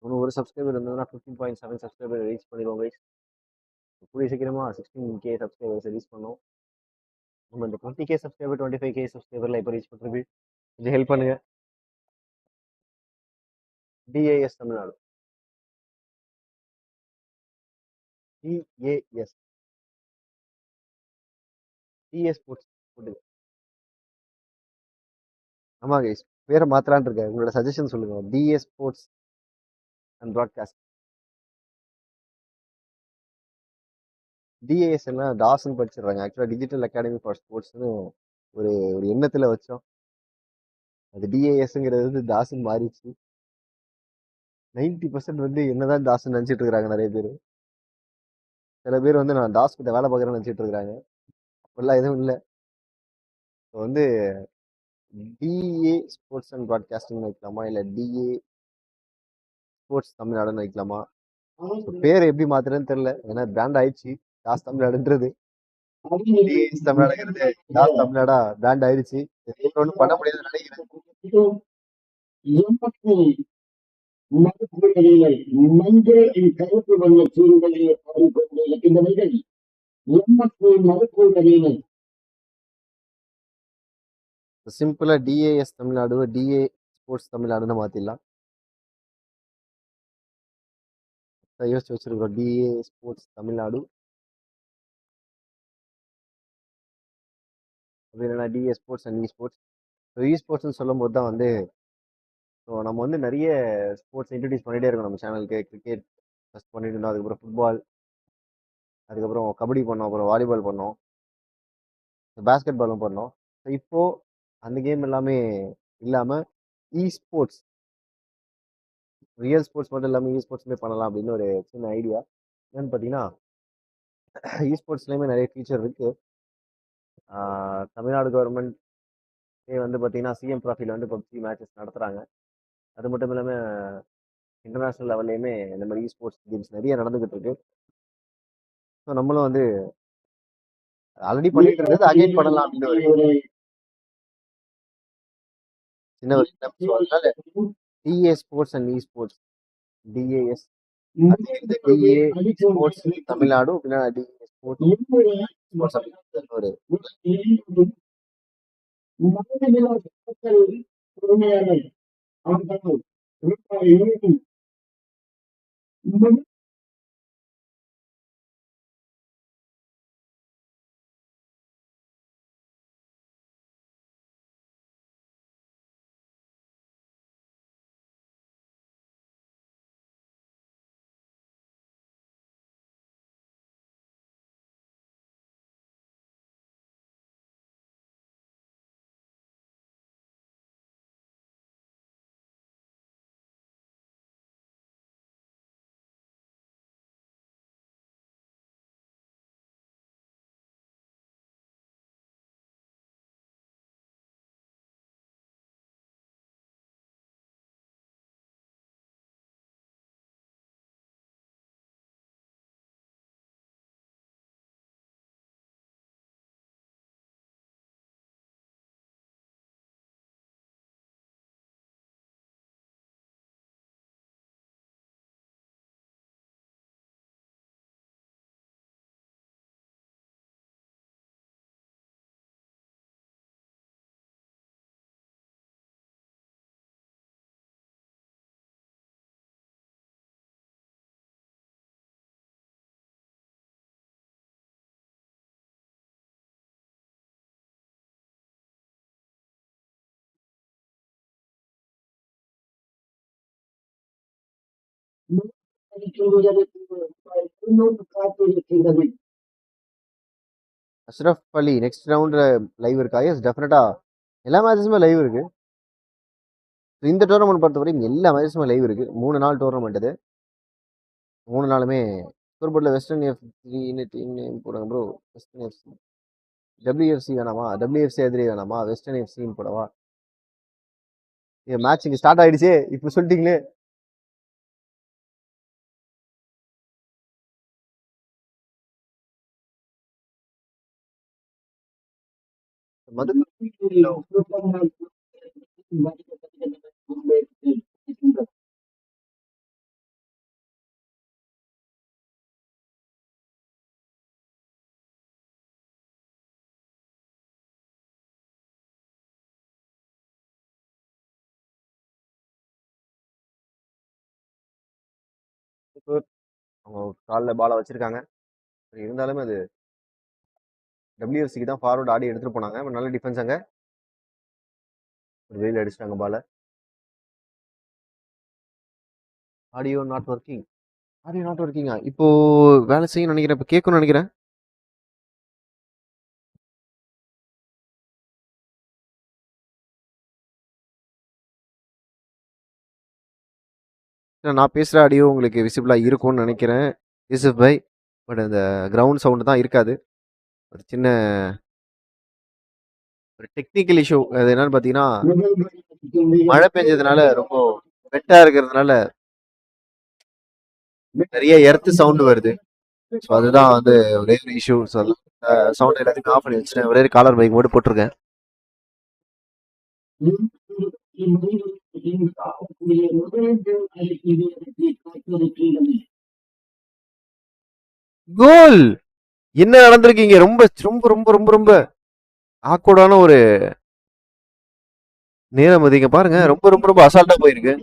இன்னும் ஒரு சப்ஸ்கிரைபர் இருந்ததுன்னா 15.7 சப்ஸ்கிரைபர் ரீச் பண்ணிடுவோம் கைஸ். கூடிய சீக்கிரமா 16K சப்ஸ்கிரைபர்ஸ் ரீச் பண்ணோம். நம்ம இந்த 20K சப்ஸ்கிரைபர் 25K சப்ஸ்கிரைபர்ல இப்போ ரீச் பண்ணுறது கொஞ்சம் ஹெல்ப் பண்ணுங்க. TAS Tamil Nadu, TAS, TS sports போட்டுங்க. ஆமா கைஸ், பேரை மாத்தலான் இருக்கேன். உங்களோட சஜஷன் சொல்லுங்க. TS sports and broadcast. TAS எல்லாம் டாஸ்ன்னு படிச்சிடுறாங்க. ஆக்சுவலாக டிஜிட்டல் அகாடமி ஃபார் ஸ்போர்ட்ஸ்னு ஒரு ஒரு எண்ணத்துல வச்சோம். அது டிஏஎஸ்ங்கிறது வந்து தாஸ்ன்னு மாறிடுச்சு. 90% வந்து என்னதான் தாஸ்ன்னு நினைச்சிட்டு இருக்கிறாங்க நிறைய பேர். சில பேர் வந்து நான் தாஸ் கிட்ட வேலை பார்க்குறேன்னு நினைச்சிட்டு இருக்கிறாங்க. அப்படிலாம் எதுவும் இல்லை. இப்போ வந்து டிஏ ஸ்போர்ட்ஸ் அண்ட் ப்ராட்காஸ்டிங் வைக்கலாமா, இல்லை டிஏ ஸ்போர்ட்ஸ் தமிழ்நாடுன்னு வைக்கலாமா? பேர் எப்படி மாத்துறதுன்னு தெரியல. ஏன்னா பிராண்ட் ஆயிடுச்சு தாஸ் தமிழ்நாடுன்றது. டிஏஎஸ் தமிழ்நாடுங்கிறது தாஸ் தமிழ்நாடா பிராண்ட் ஆயிடுச்சு. ஒன்றும் பண்ண முடியாதுன்னு நினைக்கிறேன். மரக்குழிகளில் மஞ்சள் கருப்பு வண்ண சீருடையை பாடிக்கொண்டிருக்கின்றவர்கள் எம்மக்கு மரக்குழிகளில் சிம்பிளா டிஏஎஸ் தமிழ்நாடு, டிஏ ஸ்போர்ட்ஸ் தமிழ்நாடுன்னு மாத்திடலாம். யோசிச்சு வச்சிருக்கோம். டிஏ ஸ்போர்ட்ஸ் தமிழ்நாடு அப்படின்னா TA sports and E sports. இ ஸ்போர்ட்ஸ்னு சொல்லும் போது தான் வந்து ஸோ நம்ம வந்து நிறைய ஸ்போர்ட்ஸ் இன்ட்ரடியூஸ் பண்ணிட்டே இருக்கோம் நம்ம சேனலுக்கு. கிரிக்கெட் ஃபஸ்ட் பண்ணிட்டு இருந்தோம், அதுக்கப்புறம் ஃபுட்பால், அதுக்கப்புறம் கபடி பண்ணோம், அப்புறம் வாலிபால் பண்ணோம், பேஸ்கெட் பாலும் பண்ணோம். ஸோ இப்போ அந்த கேம் எல்லாமே இல்லாம இ ஸ்போர்ட்ஸ், ரியல் ஸ்போர்ட்ஸ் மட்டும் இல்லாமல் இ ஸ்போர்ட்ஸுமே பண்ணலாம் அப்படின்னு ஒரு சின்ன ஐடியா. என்னன்னு பார்த்தீங்கன்னா, இ ஸ்போர்ட்ஸ்லேயுமே நிறைய ஃபீச்சர் இருக்கு. தமிழ்நாடு கவர்மெண்ட் வந்து பார்த்தீங்கன்னா சிஎம் ட்ராஃபியில் வந்து பப்ஜி மேட்சஸ் நடத்துகிறாங்க. அது மட்டும் இல்லாமல் இன்டர்நேஷ்னல் லெவல்லையுமே இந்த மாதிரி இ ஸ்போர்ட்ஸ் கேம்ஸ் நிறைய நடந்துகிட்டு இருக்கு. ஸோ நம்மளும் வந்து ஆல்ரெடி பண்ணிட்டு இருந்தது அகைன் பண்ணலாம் அப்படின்னு ஒரு சின்ன ஒரு அதனால TA sports and E sports, TAS, TA sports Tamil Nadu, பின்னாடி டிஏ ஸ்போர்ட்ஸ் ஒரு அஷ்ரஃப் அலி நெக்ஸ்ட் ரவுண்ட்ல லைவ் இருக்கா? எஸ் டெஃபினட்டா எல்லா மேட்சஸுமே லைவ் இருக்கு. இந்த டோர்னமெண்ட் பொறுத்த வரைக்கும் எல்லா மேட்சஸுமே லைவ் இருக்கு. 3 நாள் டோர்னமெண்ட் இது. 3 நாளுமே ஸ்கோர் போர்டில் வெஸ்டர்ன் எஃப்சின்னு டீம் நேம் போடுங்க ப்ரோ. வெஸ்டர்ன் எஃப்சி, டபிள்யூஎஃப்சி வேணாமா? டபிள்யூஎஃப்சி எதிரி வேணாமா? வெஸ்டர்ன் எஃப்சின்னு போடவா? மேட்ச் இங்கே ஸ்டார்ட் ஆயிடுச்சு இப்போ சொல்லிட்டீங்களே. மது அவங்க காலில் பாலை வச்சிருக்காங்க. இருந்தாலுமே அது WFCக்கு தான் ஃபார்வர்ட் ஆடி எடுத்துட்டு போனாங்க. நல்ல டிஃபென்ஸ் அங்க. ஒரு வெயில் அடிச்சிட்டாங்க பாலை. Audio not working. Audio not ஒர்க்கிங்கா? இப்போ வேலை செய்யும் நினைக்கிறேன். இப்போ கேட்கணும்னு நினைக்கிறேன். நான் பேசுகிற ஆடியோ உங்களுக்கு விசிபிளாக இருக்கும்னு நினைக்கிறேன் யூசுப் பாய். பட் அந்த கிரவுண்ட் சவுண்டு தான் இருக்காது. ஒரு சின்ன ஒரு டெக்னிக்கல் இஷ்யூ. அது என்னன்னு பார்த்தீங்கன்னா, மழை பெஞ்சதுனால ரொம்ப வெட்டாக இருக்கிறதுனால நிறைய எர்த்து சவுண்டு வருது. ஸோ அதுதான் வந்து ஒரே ஒரு இஷ்யூ. ஸோ சவுண்ட் எல்லாத்தையுமே ஆஃப் பண்ணி வச்சுட்டேன். ஒரே காலர் பைக் மட்டும் போட்டிருக்கேன். கோல்! என்ன நடந்திருக்கீங்க? ரொம்ப ரொம்ப ரொம்ப ரொம்ப ரொம்ப ஆக்வர்டான ஒரு நேரம் அதிக பாருங்க. ரொம்ப ரொம்ப ரொம்ப அசால்ட்டா போயிருக்கு.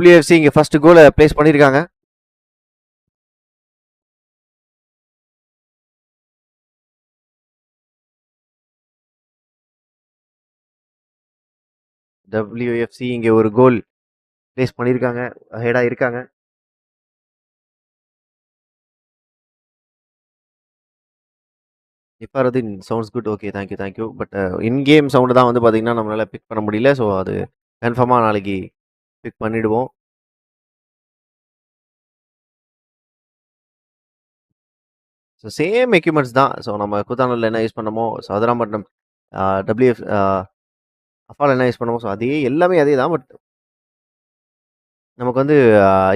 WFC இங்க ஃபர்ஸ்ட் கோலை பிளேஸ் பண்ணிருக்காங்க. WFC இங்க ஒரு கோல் பிளேஸ் பண்ணிருக்காங்க. ஹெடா இருக்காங்க. Ifaruddin sounds good. Okay, thank you thank you. But in game sound தான் வந்து பார்த்தீங்கன்னா நம்மளால பிக் பண்ண முடியல. ஸோ அது கன்ஃபார்மாக நாளைக்கு பிக் பண்ணிடுவோம். ஸோ சேம் எக்யூப்மெண்ட்ஸ் தான். ஸோ நம்ம கூத்தானூரில் என்ன யூஸ் பண்ணமோ, ஸோ அதிராம்பட்டினம் WF அஃபால் என்ன யூஸ் பண்ணமோ, ஸோ அதே எல்லாமே அதே தான். பட் நமக்கு வந்து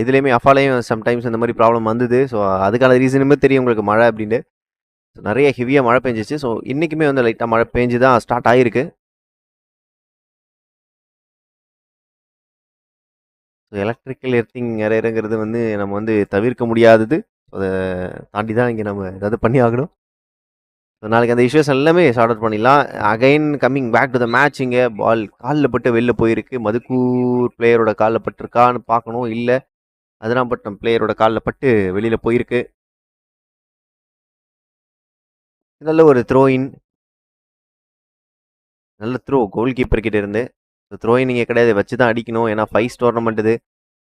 இதுலேயுமே அஃபாலையும் சம்டைம்ஸ் இந்த மாதிரி ப்ராப்ளம் வந்தது. ஸோ அதுக்கான ரீசனுமே தெரியும் உங்களுக்கு, மழை அப்படின்ட்டு. ஸோ நிறைய ஹெவியாக மழை பெஞ்சிச்சு. ஸோ இன்றைக்குமே வந்து லைட்டாக மழை பெஞ்சு தான் ஸ்டார்ட் ஆகிருக்கு. ஸோ எலக்ட்ரிக்கல் எர்த்திங் நிறையங்கிறது வந்து நம்ம வந்து தவிர்க்க முடியாதது. அதை தாண்டி தான் இங்கே நம்ம ஏதாவது பண்ணி ஆகணும். ஸோ நாளைக்கு அந்த இஷ்யூஸ் எல்லாமே சார்ட் அவுட் பண்ணிடலாம். Again coming back to the match. இங்கே பால் காலில் பட்டு வெளில போயிருக்கு. மதுக்கூர் பிளேயரோட காலில் பட்டிருக்கான்னு பார்க்கணும். இல்லை அதிராம்பட்டினம் பிளேயரோட காலில் பட்டு வெளியில் போயிருக்கு. நல்ல ஒரு த்ரோஇன், நல்ல த்ரோ கோல் கீப்பர் கிட்ட இருந்து. த்ரோஇன் இங்கே கிடையாது, வச்சு தான் அடிக்கணும். ஏன்னா 5 டோர்னமெண்ட் இது.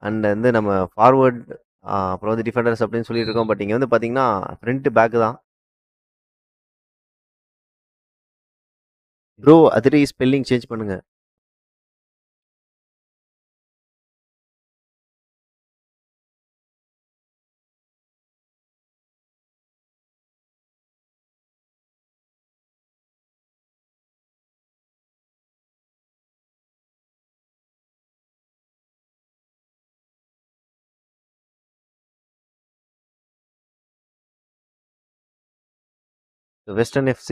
அண்ட் வந்து நம்ம ஃபார்வர்ட் அப்புறம் வந்து டிஃபெண்டர்ஸ் அப்படின்னு சொல்லிட்டு இருக்கோம். பட் இங்கே வந்து பார்த்தீங்கன்னா ஃப்ரண்ட் பேக்கு தான். ப்ரோ அதிரி ஸ்பெல்லிங் சேஞ்ச் பண்ணுங்க. வெஸ்டர்ன் FC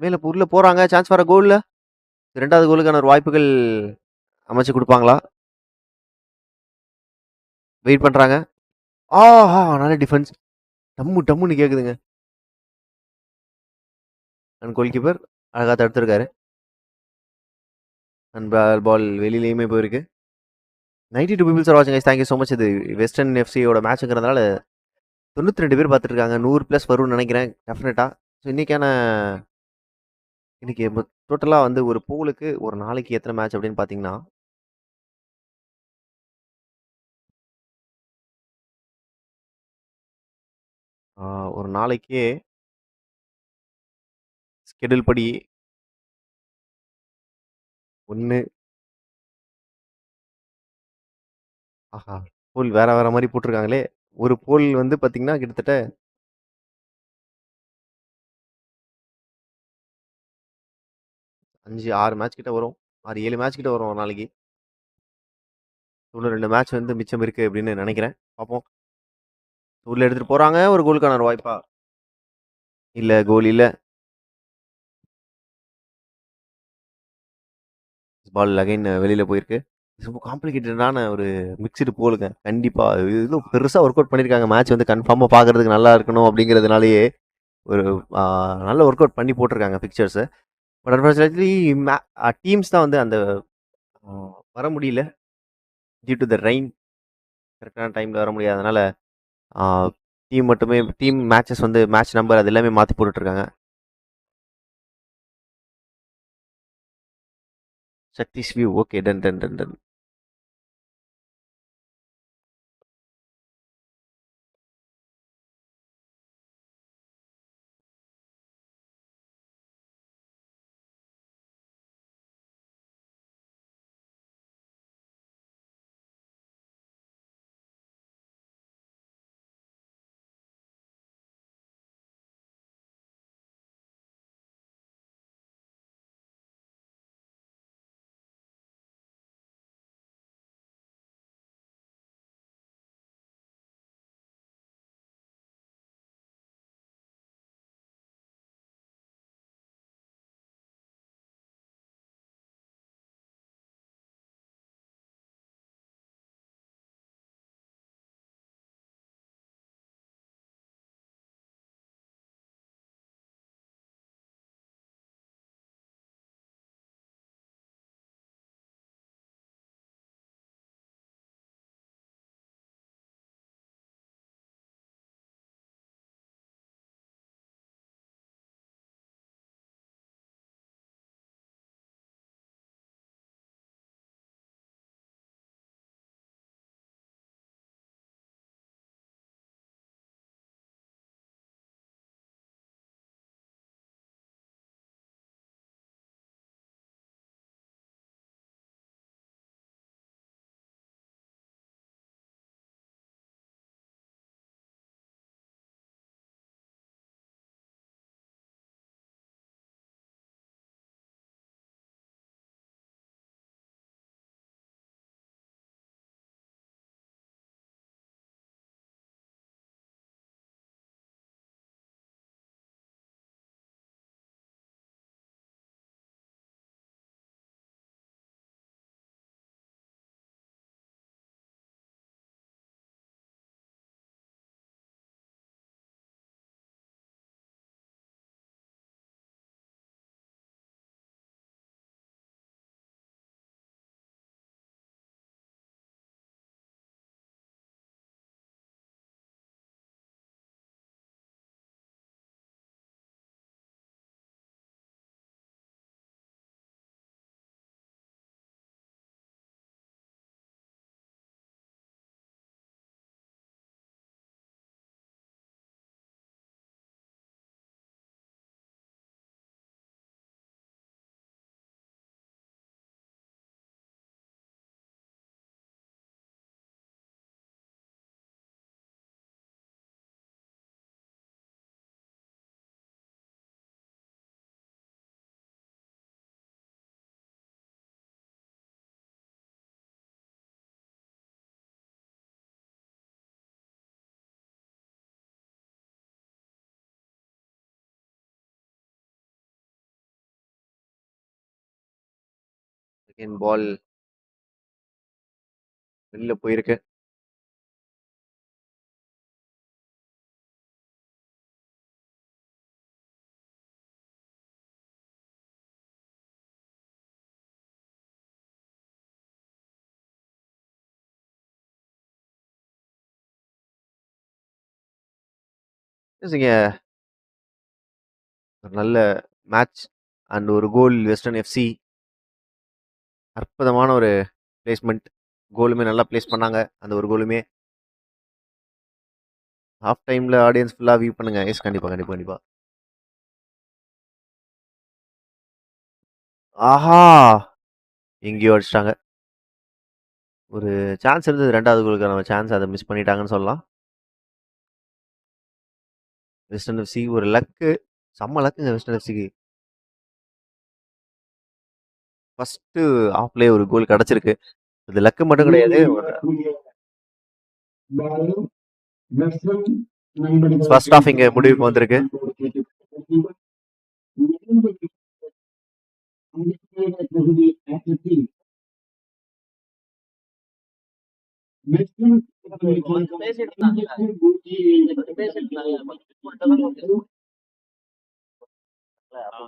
மேலே உள்ள போகிறாங்க. சான்ஸ் வர கோலில் ரெண்டாவது கோலுக்கான ஒரு வாய்ப்புகள் அமைச்சு கொடுப்பாங்களா? வெயிட் பண்ணுறாங்க. ஆஹா, நல்ல டிஃபென்ஸ். டம்முன்னு கேட்குதுங்க. அண்ட் கோல் கீப்பர் அழகாக தடுத்துருக்காரு. அண்ட் பால் வெளியிலையுமே போயிருக்கு. 92 பீப்புள்ஸ் ஆர் வாட்சிங் கைஸ். Thank you so much. இது வெஸ்டர்ன் எஃப்சியோட மேட்சுங்கிறதுனால 92 பேர் பார்த்துட்ருக்காங்க. 100+ வரும்னு நினைக்கிறேன் டெஃபினட்டாக. ஸோ இன்னைக்கு டோட்டலாக வந்து ஒரு பூலுக்கு ஒரு நாளைக்கு எத்தனை மேட்ச் அப்படின்னு பார்த்தீங்கன்னா, ஒரு நாளைக்கே ஸ்கெடியூல் படி 1 ஆஹா, போல் வேற மாதிரி போட்டிருக்காங்களே. ஒரு போல் வந்து பார்த்தீங்கன்னா கிட்டத்தட்ட 5, 6 மேட்ச் கிட்ட வரும். 6, 7 மேட்ச் கிட்ட வரும் ஒரு நாளைக்கு. இன்னும் 2 மேட்ச் வந்து மிச்சம் இருக்கு அப்படின்னு நினைக்கிறேன். பார்ப்போம். உள்ள எடுத்துட்டு போறாங்க. ஒரு கோலுக்கான ஒரு வாய்ப்பா? இல்ல, கோல் இல்ல. பால் அகைன் வெளியில் போயிருக்கு. ரொம்ப காம்ப்ளிகேட்டடான ஒரு மிக்சடு போலுங்க. கண்டிப்பாக இது பெருசாக ஒர்க் அவுட் பண்ணியிருக்காங்க. மேட்ச் வந்து கன்ஃபார்மாக பார்க்குறதுக்கு நல்லா இருக்கணும் அப்படிங்கிறதுனாலேயே ஒரு நல்ல ஒர்க் அவுட் பண்ணி போட்டிருக்காங்க பிக்சர்ஸை. பட் அன்ஃபார்ச்சுனேட்லி டீம்ஸ் தான் வந்து அந்த வர முடியல டியூ டு த ரெயின். கரெக்டான டைமில் வர முடியாதனால டீம் மட்டுமே டீம் மேட்சஸ் வந்து மேட்ச் நம்பர் அது எல்லாமே மாற்றி போட்டுட்ருக்காங்க. Shakti's view okay done done done done. Second ball வெளியில் போயிருக்கு. இங்க ஒரு நல்ல மேட்ச் அண்ட் ஒரு கோல் வெஸ்டர்ன் எஃப்சி. அற்புதமான ஒரு பிளேஸ்மெண்ட். கோலுமே நல்லா பிளேஸ் பண்ணாங்க. அந்த ஒரு கோலுமே ஹாஃப் டைமில் ஆடியன்ஸ் ஃபுல்லாக வியூ பண்ணுங்க. எஸ் கண்டிப்பாக கண்டிப்பாக கண்டிப்பாக. ஆஹா எங்கேயோ அடிச்சிட்டாங்க. ஒரு சான்ஸ் இருந்தது ரெண்டாவது கோலுக்கான சான்ஸ், அதை மிஸ் பண்ணிட்டாங்கன்னு சொல்லலாம். வெஸ்டர்ன் எஃப்சி ஒரு லக்கு, செம்ம லக்குங்க வெஸ்டர்ன் எஃப்சிக்கு. ஃபர்ஸ்ட் ஆஃப்லேயே ஒரு கோல் கிடச்சிருக்கு. இது லக்கு மட்டும் கிடையாது, ஃபர்ஸ்ட் ஆஃப் இங்கே முடிவுக்கு வந்திருக்கு. அடுத்த தொகுதி ஆட்டத்தில் வெஸ்டர்ன்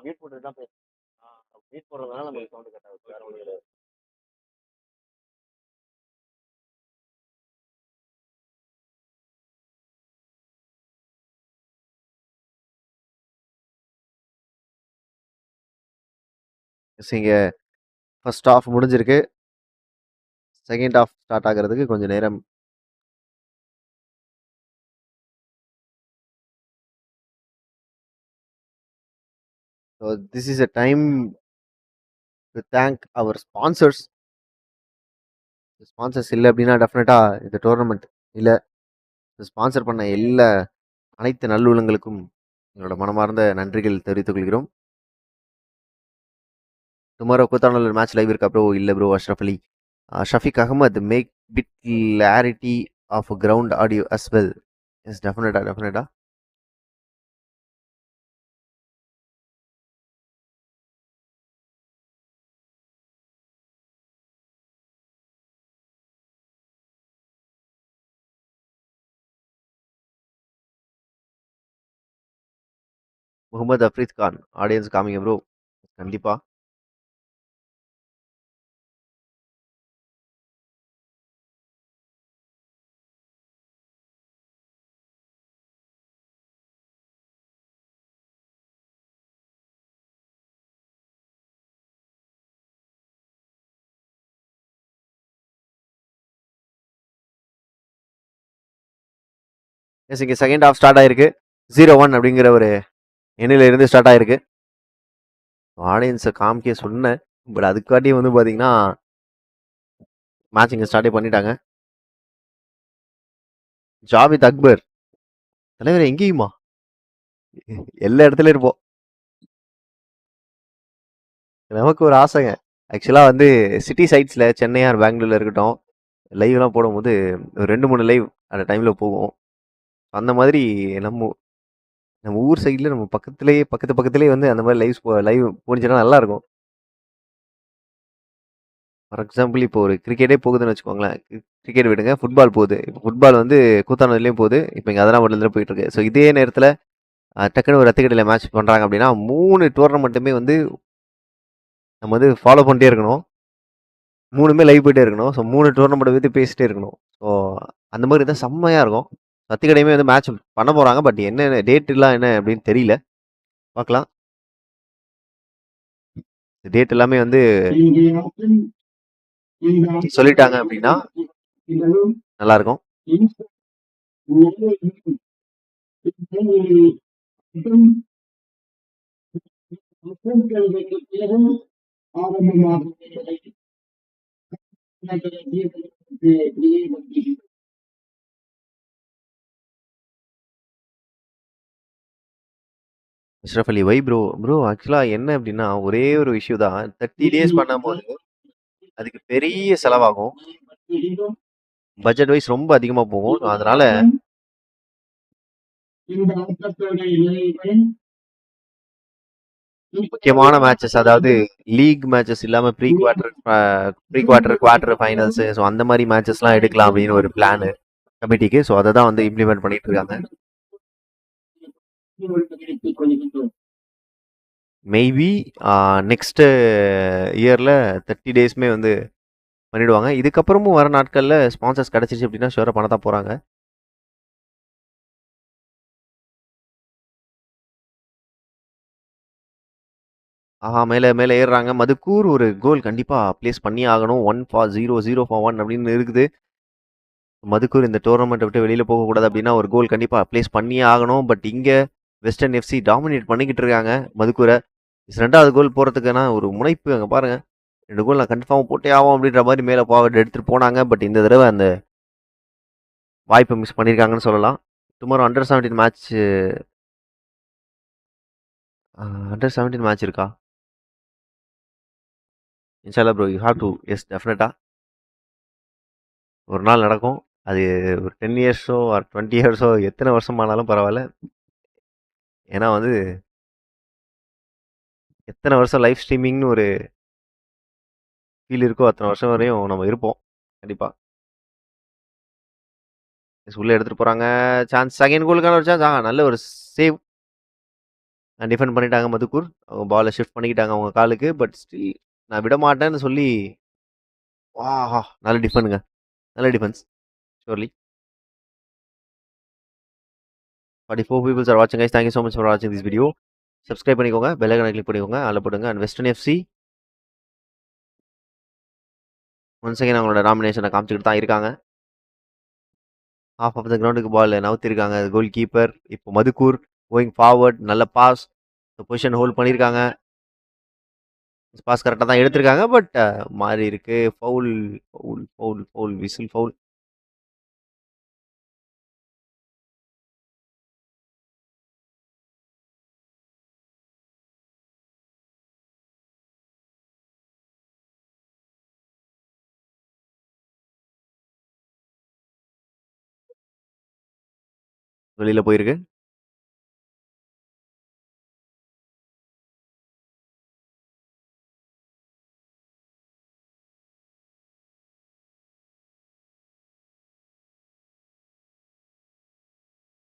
மீட் போட்டு தான் மீட் போடுறதுனால நம்ம சவுண்ட் கட் ஆகுது, வேற ஒன்றும் கிடையாது. இங்க ஃபர்ஸ்ட் ஹாஃப் முடிஞ்சிருக்கு. செகண்ட் ஹாஃப் ஸ்டார்ட் ஆகிறதுக்கு கொஞ்சம் நேரம். So this is a time to thank our sponsors. Sponsors இல்லை அப்படின்னா டெஃபினட்டா இந்த டோர்னமெண்ட் இல்லை. ஸ்பான்சர் பண்ண எல்லா அனைத்து நல்லுள்ளங்களுக்கும் எங்களோட மனமார்ந்த நன்றிகள் தெரிவித்துக் கொள்கிறோம். டுமாரோ கூத்தாண்டலூர் மேட்ச் லைவ் இருக்கா ப்ரோ? இல்லை bro. Ashraf Ali, Shafiq Ahmed make bit clarity of ground audio as well. Yes, definitely. Mohammed Afreed Khan, audience காமிங்க ப்ரோ. கண்டிப்பா. எஸ், இங்கே செகண்ட் ஹாஃப் ஸ்டார்ட் ஆயிருக்கு. 0-1 அப்படிங்கிற ஒரு எண்ணில இருந்து ஸ்டார்ட் ஆயிருக்கு. ஆடியன்ஸை காமிக்க சொன்னேன், பட் அதுக்காட்டி வந்து பார்த்தீங்கன்னா மேட்ச் இங்கே ஸ்டார்டே பண்ணிட்டாங்க. ஜாவித் அக்பர், தலைவர் எங்கேயுமா எல்லா இடத்துலயும் இருப்போம். நமக்கு ஒரு ஆசைங்க. ஆக்சுவலாக வந்து சிட்டி சைட்ஸில் சென்னை ஆர் பெங்களூர்ல இருக்கட்டும், லைவ்லாம் போடும்போது ஒரு 2-3 லைவ் அந்த டைமில் போகும். அந்த மாதிரி நம்ம நம்ம ஊர் சைடில் நம்ம பக்கத்துலேயே வந்து அந்த மாதிரி லைவ் போனிச்சுன்னா நல்லா இருக்கும். ஃபார் எக்ஸாம்பிள் இப்போ ஒரு கிரிக்கெட்டே போகுதுன்னு வச்சுக்கோங்களேன். கிரிக்கெட் விடுங்க, ஃபுட்பால் போகுது. இப்போ ஃபுட்பால் வந்து கூத்தானதுலேயும் போகுது, இப்போ இங்கே அதெல்லாம் மட்டும் போயிட்டு இருக்கு. ஸோ இதே நேரத்தில் டக்குன்னு ஒரு ரத்திக்கடையில் மேட்ச் பண்ணுறாங்க அப்படின்னா 3 டோர்னமெண்ட்டுமே வந்து நம்ம வந்து ஃபாலோ பண்ணிட்டே இருக்கணும். 3மே லைவ் போயிட்டே இருக்கணும். ஸோ 3 டோர்னமெண்ட் பற்றி பேசிட்டே இருக்கணும். ஸோ அந்த மாதிரி தான் செம்மையாக இருக்கும். ரத்திக்கடையுமே வந்து மேட்ச் பண்ண போகிறாங்க, பட் என்ன டேட்லாம் என்ன அப்படின்னு தெரியல, பார்க்கலாம். டேட் எல்லாமே வந்து சொல்லிட்டாங்க அப்படின்னா நல்லா இருக்கும். அஷ்ரஃப் அலி, வை ப்ரோ ஆக்சுவலாக என்ன அப்படின்னா ஒரே ஒரு இஷ்யூ தான். 30 டேஸ் பண்ணும்போது அதுக்கு பெரிய செலவாகும், பட்ஜெட் வைஸ் ரொம்ப அதிகமாக போகும். அதனால முக்கியமான மேட்சஸ், அதாவது லீக் மேட்சஸ் இல்லாம ப்ரீ குவார்டர் ஃபைனல்ஸ், ஸோ அந்த மாதிரி மேட்சஸ்லாம் எடுக்கலாம் அப்படின்னு ஒரு பிளான் கமிட்டிக்கு. ஸோ அதை தான் வந்து இம்ப்ளிமெண்ட் பண்ணிட்டு இருக்காங்க. மேபி நெக்ஸ்ட் இயர்ல 30 டேஸ்மே வந்து பண்ணிடுவாங்க. இதுக்கப்புறமும் வர நாட்கள்ல ஸ்பான்சர்ஸ் கிடைச்சிச்சு அப்படின்னா ஷுவரா பண்ண தான் போறாங்க. மேலே ஏறுறாங்க. மதுக்கூர் ஒரு கோல் கண்டிப்பா பிளேஸ் பண்ணி ஆகணும். 1-0 அப்படின்னு இருக்குது. மதுக்கூர் இந்த டோர்னமெண்ட் விட்டு வெளியில போகக்கூடாது அப்படின்னா ஒரு கோல் கண்டிப்பா பிளேஸ் பண்ணியே ஆகணும். பட் இங்க வெஸ்டர்ன் எஃப்சி டாமினேட் பண்ணிக்கிட்டு இருக்காங்க மதுக்கூரை. 2வது கோல் போறதுக்கான ஒரு முனைப்பு அங்கே பாருங்க. 2 கோல் நான் கன்ஃபார்ம் போட்டே ஆகும் அப்படின்ற மாதிரி மேலே எடுத்துட்டு போனாங்க. பட் இந்த தடவை அந்த வாய்ப்பை மிஸ் பண்ணியிருக்காங்கன்னு சொல்லலாம். டுமாரோ அண்டர் 17 மேட்ச் இருக்கா? இன்ஷால்லா bro, you have to. Yes, definitely ஒரு நாள் நடக்கும். அது ஒரு 10 இயர்ஸோ ஆர் 20 இயர்ஸோ எத்தனை வருஷம் ஆனாலும் பரவாயில்ல. ஏன்னா வந்து எத்தனை வருஷம் லைவ் ஸ்ட்ரீமிங்னு ஒரு ஃபீல் இருக்கோ அத்தனை வருஷம் வரையும் நம்ம இருப்போம் கண்டிப்பா. உள்ள எடுத்துட்டு போறாங்க. சான்ஸ் செகண்ட் கோலுக்கான ஒரு சான்ஸ். நல்ல ஒரு சேவ். டிஃபெண்ட் பண்ணிட்டாங்க மதுக்கூர். அவங்க பாலை ஷிஃப்ட் பண்ணிக்கிட்டாங்க அவங்க காலுக்கு. பட் ஸ்டில் நான் விட மாட்டேன்னு சொல்லி ஆஹா நல்ல டிஃபெண்டுங்க. நல்ல டிஃபென்ஸ் ஷோர்லி. 44 பீப்புள்ஸ் ஆர் வாட்சிங் guys. Thank you so much for வாட்சிங் திஸ் வீடியோ. சப்ஸ்கிரைப் பண்ணிக்கோங்க, பெல் ஐகானை கிளிக் பண்ணிக்கோங்க, அதில் போடுங்க. And western FC once again அவங்களோட நாமினேஷனை காமிச்சிக்கிட்டு தான் இருக்காங்க. ஹாஃப் ஆஃப் த கிரவுண்டுக்கு பால் நவுத்திருக்காங்க கோல் கீப்பர். இப்போ மதுக்கூர் கோயிங் ஃபார்வர்ட். நல்ல பாஸ். பொசிஷன் ஹோல்ட் பண்ணியிருக்காங்க. பாஸ் கரெக்டாக தான் எடுத்திருக்காங்க. பட் மாறி இருக்கு. Foul foul foul foul whistle foul. வெளியில போயிருக்கு.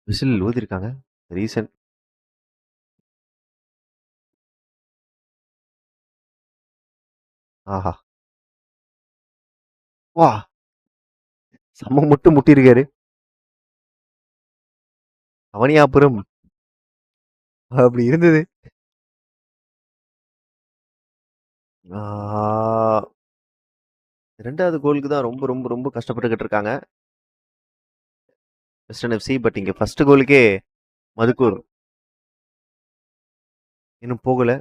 விசில் ஊதிருக்காங்க. ரீசன் ஆஹா வா செம்ம முட்டு முட்டியிருக்காரு. அவனியாபுரம் அப்படி இருந்தது. ரெண்டாவது கோலுக்கு தான் ரொம்ப ரொம்ப ரொம்ப கஷ்டப்பட்டுக்கிட்டு இருக்காங்க வெஸ்டர்ன் எஃப்சி. பட் இங்கே ஃபர்ஸ்ட் கோலுக்கே மதுக்கூர் இன்னும் போகல.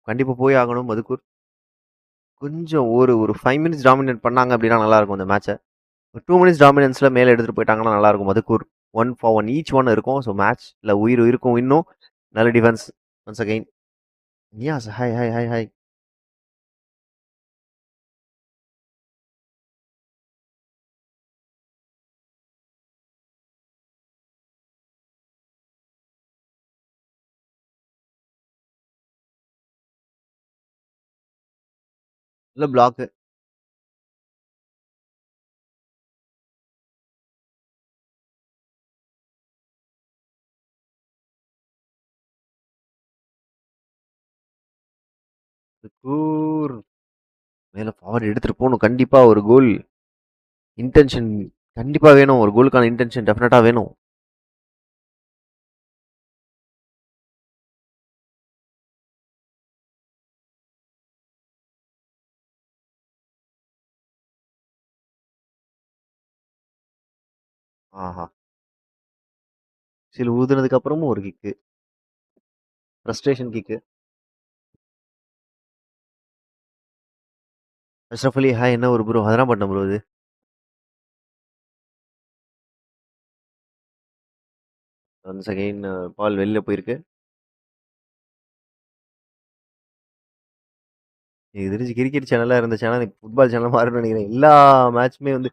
கண்டிப்பாக போய் ஆகணும் மதுக்கூர். கொஞ்சம் ஒரு ஒரு 5 மினிட்ஸ் டாமினேட் பண்ணாங்க அப்படின்னா நல்லா இருக்கும் இந்த மேட்சை. ஒரு 2 மினிட்ஸ் டாமினன்ஸ்ல மேலே எடுத்துட்டு போயிட்டாங்கன்னா நல்லா இருக்கும் மதுக்கூர். 1-for-1 ஈச் ஒன் இருக்கும். ஸோ மேட்ச்ல உயிர் இருக்கும் இன்னும். நல்ல defence once again. Niyas hi hi hi hi. நல்ல பிளாக். மதுக்கூர் மேலே ஃபார்வர்ட் எடுத்துட்டு போகணும். கண்டிப்பா ஒரு கோல் இன்டென்ஷன் கண்டிப்பா வேணும். ஒரு கோலுக்கான இன்டென்ஷன் டெஃபினட்டா வேணும். ஆஹா சில ஊதுனதுக்கு அப்புறமும் ஒரு kick. Frustration kick. Ashraf Ali hi என்ன ஒரு ப்ரோ அதெல்லாம் பண்ண ப்ரோ இது. ஒன்ஸ் அகைன் பால் வெளியில போயிருக்கு. எனக்கு தெரிஞ்சு கிரிக்கெட் சேனலாக இருந்த சேனல் ஃபுட்பால் சேனல் மாறும்னு நினைக்கிறேன். எல்லா மேட்ச்சுமே வந்து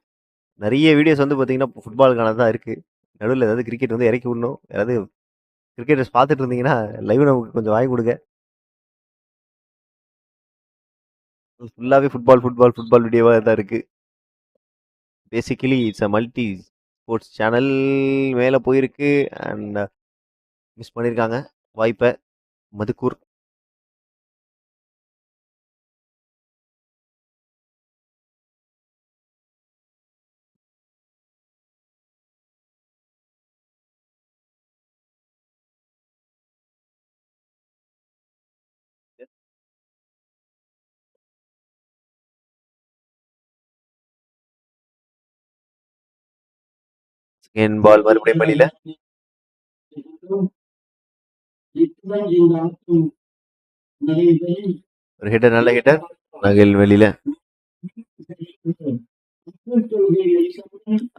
நிறைய வீடியோஸ் வந்து பார்த்தீங்கன்னா ஃபுட்பாலுக்கான தான் இருக்குது. நடுவில் ஏதாவது கிரிக்கெட் வந்து இறக்கி விடணும். யாராவது கிரிக்கெட்டர்ஸ் பார்த்துட்டு இருந்தீங்கன்னா லைவ் நமக்கு கொஞ்சம் வாங்கி கொடுங்க. ஃபுல்லாகவே ஃபுட்பால் ஃபுட்பால் ஃபுட்பால் வீடியோவாக தான் இருக்குது. Basically it's a multi sports channel. மேலே போயிருக்கு அண்ட் மிஸ் பண்ணியிருக்காங்க வாய்ப்பை மதுக்கூர். செகண்ட் பால் மறுபடியும் வெளியில. ஒரு ஹிட்டர் நல்ல ஹிட்டர். நகில் வெளியில.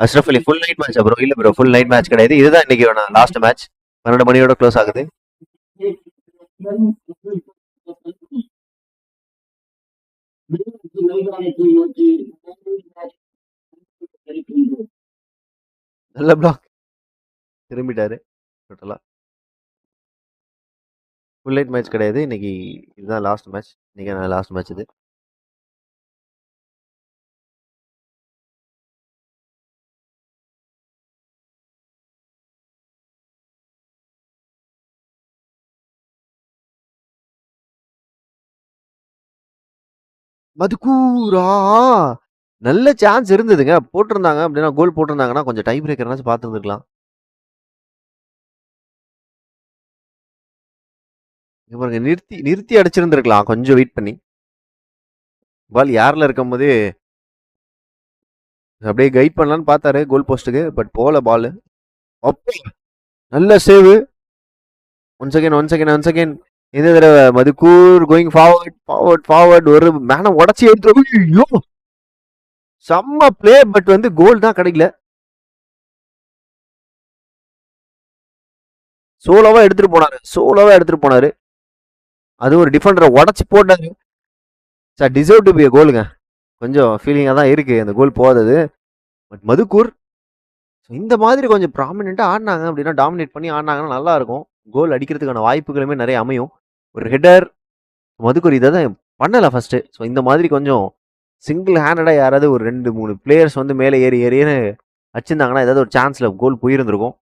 அஷ்ரஃப் அலி ஃபுல் நைட் மேட்ச் ப்ரோ. இல்ல ப்ரோ ஃபுல் நைட் மேட்ச் கிடையாது. இதுதான் இன்னைக்கு லாஸ்ட் மேட்ச். 12 மணியோட க்ளோஸ் ஆகுது. நல்ல பிளாக். திரும்பிட்டாரு டோட்டலா. ஃபுல் லைட் மேட்ச் கிடையாது. இன்னைக்கு இதுதான் லாஸ்ட் மேட்ச். இன்னைக்கு லாஸ்ட் மேட்ச் இது. மதுக்கூரா நல்ல சான்ஸ் இருந்ததுங்க. போட்டிருந்தாங்க அப்படின்னா கோல் போட்டிருந்தாங்கன்னா கொஞ்சம் டை பிரேக்கர்னாச்சும் பார்த்துருந்துருக்கலாம். இங்க பாருங்க நிறுத்தி நிறுத்தி அடிச்சிருந்திருக்கலாம் கொஞ்சம் வெயிட் பண்ணி. பால் யாரில் இருக்கும் போதே அப்படியே கைட் பண்ணலான்னு பார்த்தாரு கோல் போஸ்ட்டுக்கு. பட் போல பால். நல்ல சேவு. ஒன்ஸ் அகைன் இந்த தடவை மதுக்கூர் கோயிங் ஃபார்வர்ட் ஒரு மேனை உடச்சி எடுத்து ஐயோ செம்ம பிளே. பட் வந்து கோல் தான் கிடைக்கல. சோலோவா எடுத்துட்டு போனாரு. அது ஒரு டிஃபெண்டரை உடச்சி போட்டாரு. சார் டிசர்வ் டு பி கோலுங்க. கொஞ்சம் ஃபீலிங்காக தான் இருக்கு அந்த கோல் போகாதது. பட் மதுக்கூர் இந்த மாதிரி கொஞ்சம் ப்ராமினெண்ட்டாக ஆடினாங்க அப்படின்னா, டாமினேட் பண்ணி ஆடினாங்கன்னா நல்லா இருக்கும். கோல் அடிக்கிறதுக்கான வாய்ப்புகளுமே நிறைய அமையும். ஒரு ஹெட்டர் மதுக்கூர் இதை தான் பண்ணலை ஃபர்ஸ்ட். ஸோ இந்த மாதிரி கொஞ்சம் சிங்கிள் ஹேண்டடாக யாராவது ஒரு 2-3 பிளேயர்ஸ் வந்து மேலே ஏறின்னு வச்சிருந்தாங்கன்னா ஏதாவது ஒரு சான்ஸ்ல கோல் போயிருந்திருக்கும்.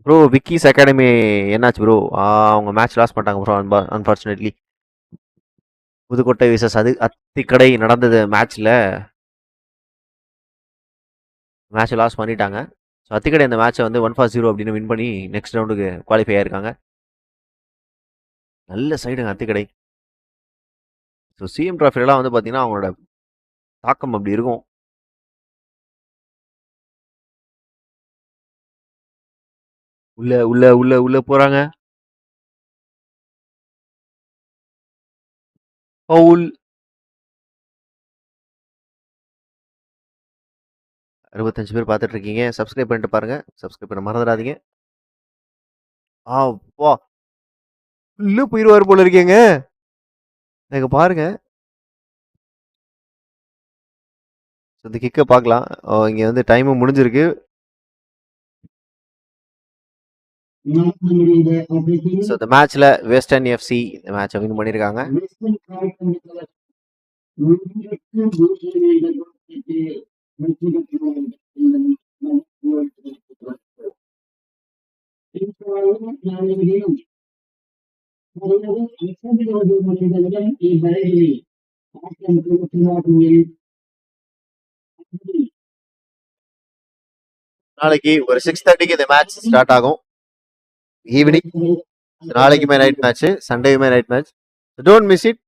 ப்ரோ விக்கிஸ் அகாடமி என்னாச்சு ப்ரோ? அவங்க மேட்ச் லாஸ் பண்ணிட்டாங்க ப்ரோ அன்ஃபார்ச்சுனேட்லி. புதுக்கோட்டை விசஸ் அத்திக்கடை நடந்தது மேட்ச் லாஸ் பண்ணிட்டாங்க. ஸோ அத்திக்கடை இந்த மேட்சை வந்து 1-0 அப்படின்னு வின் பண்ணி நெக்ஸ்ட் ரவுண்டுக்கு குவாலிஃபை ஆயிருக்காங்க. நல்ல சைடுங்க அத்திக்கடை. ஸோ சிஎம் டிராஃபிலாம் வந்து பார்த்தீங்கன்னா அவங்களோட தாக்கம் அப்படி இருக்கும். உள்ள உள்ள உள்ள உள்ள போறாங்க. பவுல் 65 பேர் பார்த்துட்டு இருக்கீங்க. சப்ஸ்கிரைப் பண்ணிட்டு பாருங்க. சப்ஸ்கிரைப் பண்ண மறந்துடாதீங்க. வா உள்ள போயிருவாரு போல இருக்கீங்க. எனக்கு பாருங்க. இந்த கிக்கை பார்க்கலாம். இங்க வந்து டைமும் முடிஞ்சிருக்கு. ஸோ இந்த மேட்ச்ல வெஸ்டர்ன் எஃப்சி இந்த மேட்சை வின் பண்ணியிருக்காங்க. நாளைக்கு ஒரு 6:30க்கு இந்த மேட்ச் ஸ்டார்ட் ஆகும். ஈவினிங் நாளைக்குமே நைட் மேட்ச், சண்டேயுமே night match. Don't miss it.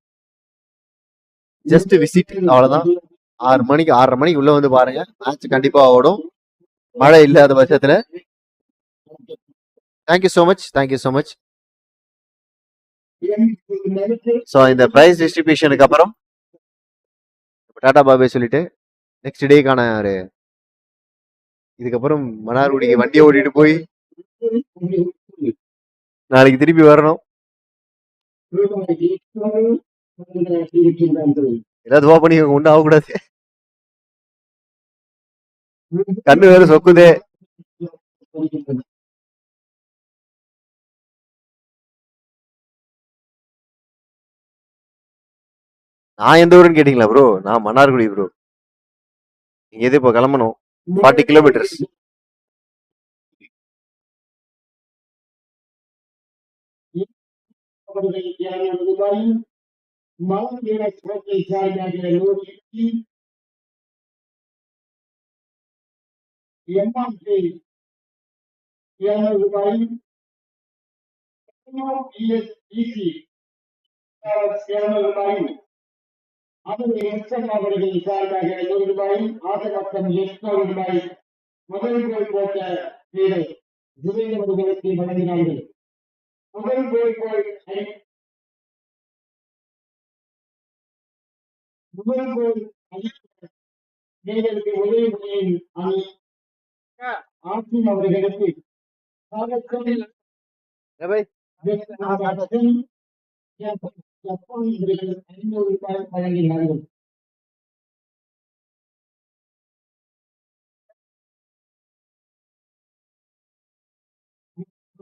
Just visit அவ்வளவுதான். 6:30 மணிக்கு உள்ள வந்து பாருங்க. மேட்ச் கண்டிப்பா ஓடும் மழை இல்லாத பட்சத்துல. Thank you so much. ஸோ இந்த பிரைஸ் டிஸ்ட்ரிபியூஷனுக்கு அப்புறம் டாடா பாபே சொல்லிட்டு நெக்ஸ்ட் டேக்கான ஒரு இதுக்கப்புறம் மன்னார்குடிக்கு வண்டியை ஓட்டிட்டு போய் நாளைக்கு திருப்பி வரணும். ஏதாவது துவா பண்ணி ஒன்றும் ஆகக்கூடாது. கண்ணு வேற சொக்குதே. நான் எந்த ஊருன்னு கேட்டீங்களா ப்ரோ? நான் மன்னார்குடி ப்ரோ. நீங்க எது இப்போ கிளம்பணும் 40 கிலோமீட்டர்ஸ்.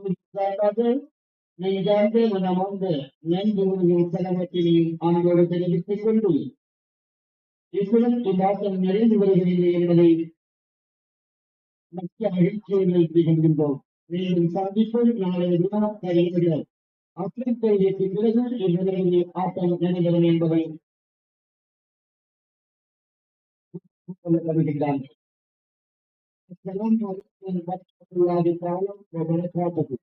குறிப்பாக நெஞ்சார்ந்த மனமார்ந்த நன்றியுடைய செலவத்தினையும் ஆண்டோடு தெரிவித்துக் கொண்டு இவ்வுடன் இம்மாதம் நிறைந்து வருகிறது என்பதை மற்ற மகிழ்ச்சியை வைத்துகின்றோம். மீண்டும் சந்திப்போம் நாளை தினம் சரியாக அப்ளிகைக்கு பிறகு இவ்விரைவில் ஆட்டம் நடைபெறும் என்பதை வருகின்றார்கள். காலம் காப்பது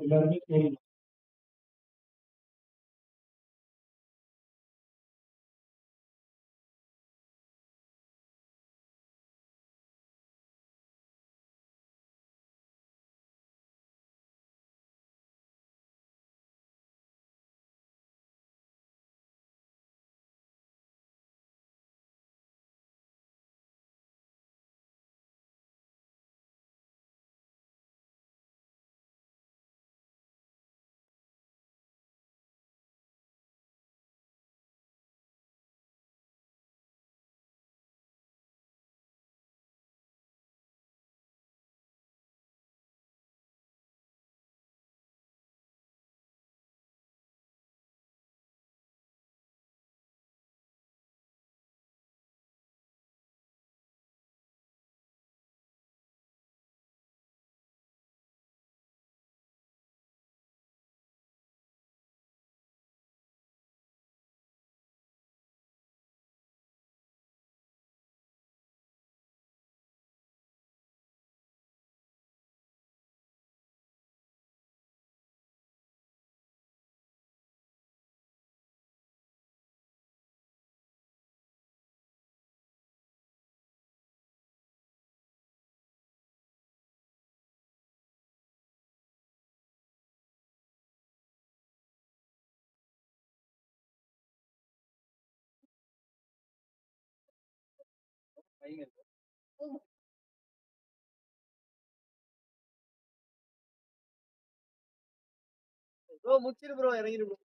எல்லாருமே கேள்வி ப்ரோ முடிச்சிரு ப்ரோ இறங்கிரு bro.